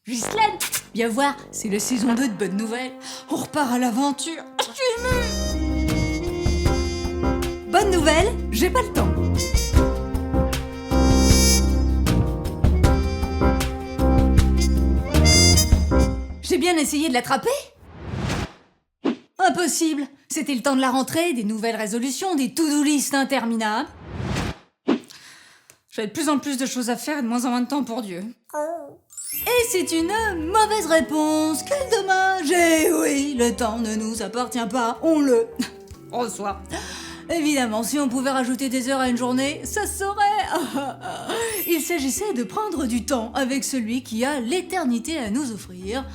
Ghislaine, viens voir, c'est la saison 2 de Bonne Nouvelle. On repart à l'aventure. Je suis émue. Bonne nouvelle, j'ai pas le temps. J'ai bien essayé de l'attraper. Impossible. C'était le temps de la rentrée, des nouvelles résolutions, des to-do list interminables. J'avais de plus en plus de choses à faire et de moins en moins de temps pour Dieu. Et c'est une mauvaise réponse. Quel dommage. Eh oui, le temps ne nous appartient pas. On le reçoit. Évidemment, si on pouvait rajouter des heures à une journée, ça serait... Il s'agissait de prendre du temps avec celui qui a l'éternité à nous offrir.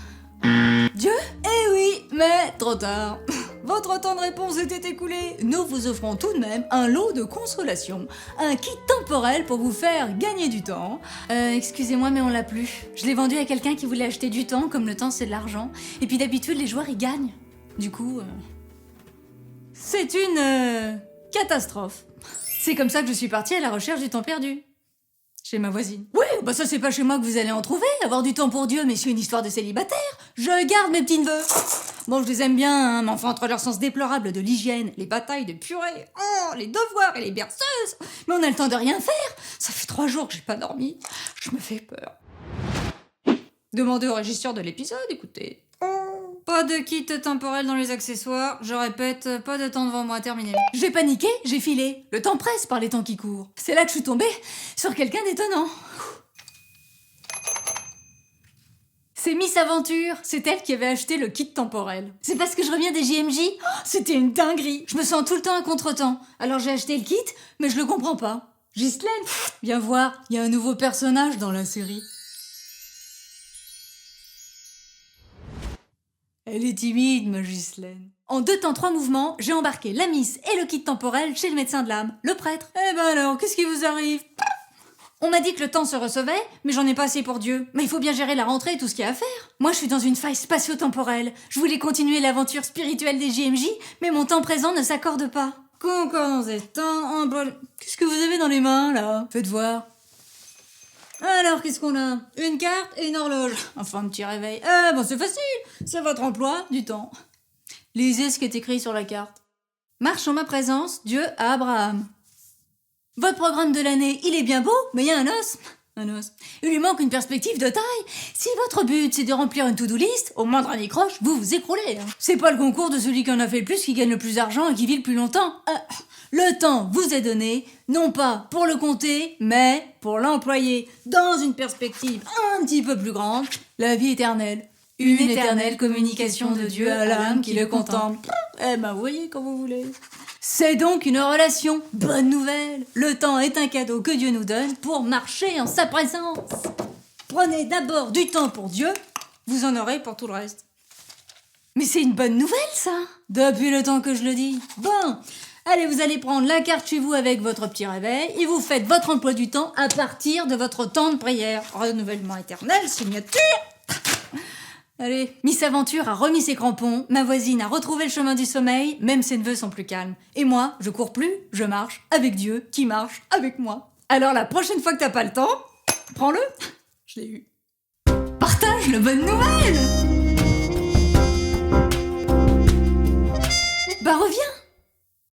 Dieu ? Eh oui, mais trop tard. Votre temps de réponse était écoulé. Nous vous offrons tout de même un lot de consolation, un kit temporel pour vous faire gagner du temps. Excusez-moi, mais on l'a plus. Je l'ai vendu à quelqu'un qui voulait acheter du temps, comme le temps c'est de l'argent. Et puis d'habitude, les joueurs, ils gagnent. Du coup, c'est une catastrophe. C'est comme ça que je suis partie à la recherche du temps perdu. Chez ma voisine. Oui, bah ça c'est pas chez moi que vous allez en trouver. Avoir du temps pour Dieu, mais c'est une histoire de célibataire. Je garde mes petits neveux. Bon, je les aime bien, hein, mais enfin entre leur sens déplorable de l'hygiène, les batailles de purée, les devoirs et les berceuses. Mais on a le temps de rien faire. Ça fait 3 jours que j'ai pas dormi. Je me fais peur. Demandez au régisseur de l'épisode, écoutez. Pas de kit temporel dans les accessoires. Je répète, pas de temps devant moi, terminé. J'ai paniqué, j'ai filé. Le temps presse par les temps qui courent. C'est là que je suis tombée sur quelqu'un d'étonnant. C'est Miss Aventure. C'est elle qui avait acheté le kit temporel. C'est parce que je reviens des JMJ. Oh, c'était une dinguerie. Je me sens tout le temps à contre-temps. Alors j'ai acheté le kit, mais je le comprends pas. Ghislaine, viens voir, il y a un nouveau personnage dans la série. Elle est timide, ma Ghislaine. En 2 temps 3 mouvements, j'ai embarqué la Miss et le kit temporel chez le médecin de l'âme, le prêtre. Eh ben alors, qu'est-ce qui vous arrive ? On m'a dit que le temps se recevait, mais j'en ai pas assez pour Dieu. Mais il faut bien gérer la rentrée et tout ce qu'il y a à faire. Moi, je suis dans une faille spatio-temporelle. Je voulais continuer l'aventure spirituelle des JMJ, mais mon temps présent ne s'accorde pas. Concordance des temps, Qu'est-ce que vous avez dans les mains, là ? Faites voir. Alors, qu'est-ce qu'on a ? Une carte et une horloge. Enfin, un petit réveil. Ah, bon, c'est facile. C'est votre emploi du temps. Lisez ce qui est écrit sur la carte. Marche en ma présence, Dieu à Abraham. Votre programme de l'année, il est bien beau, mais il y a un os. Un os. Il lui manque une perspective de taille. Si votre but, c'est de remplir une to-do list, au moindre anicroche, vous vous écroulez. Hein. C'est pas le concours de celui qui en a fait le plus qui gagne le plus d'argent et qui vit le plus longtemps. Le temps vous est donné, non pas pour le compter, mais pour l'employer dans une perspective un petit peu plus grande, la vie éternelle. Une éternelle communication de Dieu à l'âme qui le contemple. Eh ben, vous voyez quand vous voulez. C'est donc une relation. Bonne nouvelle. Le temps est un cadeau que Dieu nous donne pour marcher en sa présence. Prenez d'abord du temps pour Dieu, vous en aurez pour tout le reste. Mais c'est une bonne nouvelle, ça. Depuis le temps que je le dis. Bon. Allez, vous allez prendre la carte chez vous avec votre petit réveil et vous faites votre emploi du temps à partir de votre temps de prière. Renouvellement éternel, signature. Allez, Miss Aventure a remis ses crampons, ma voisine a retrouvé le chemin du sommeil, même ses neveux sont plus calmes. Et moi, je cours plus, je marche avec Dieu qui marche avec moi. Alors la prochaine fois que t'as pas le temps, prends-le. Je l'ai eu. Partage le bonne nouvelle. Bah reviens.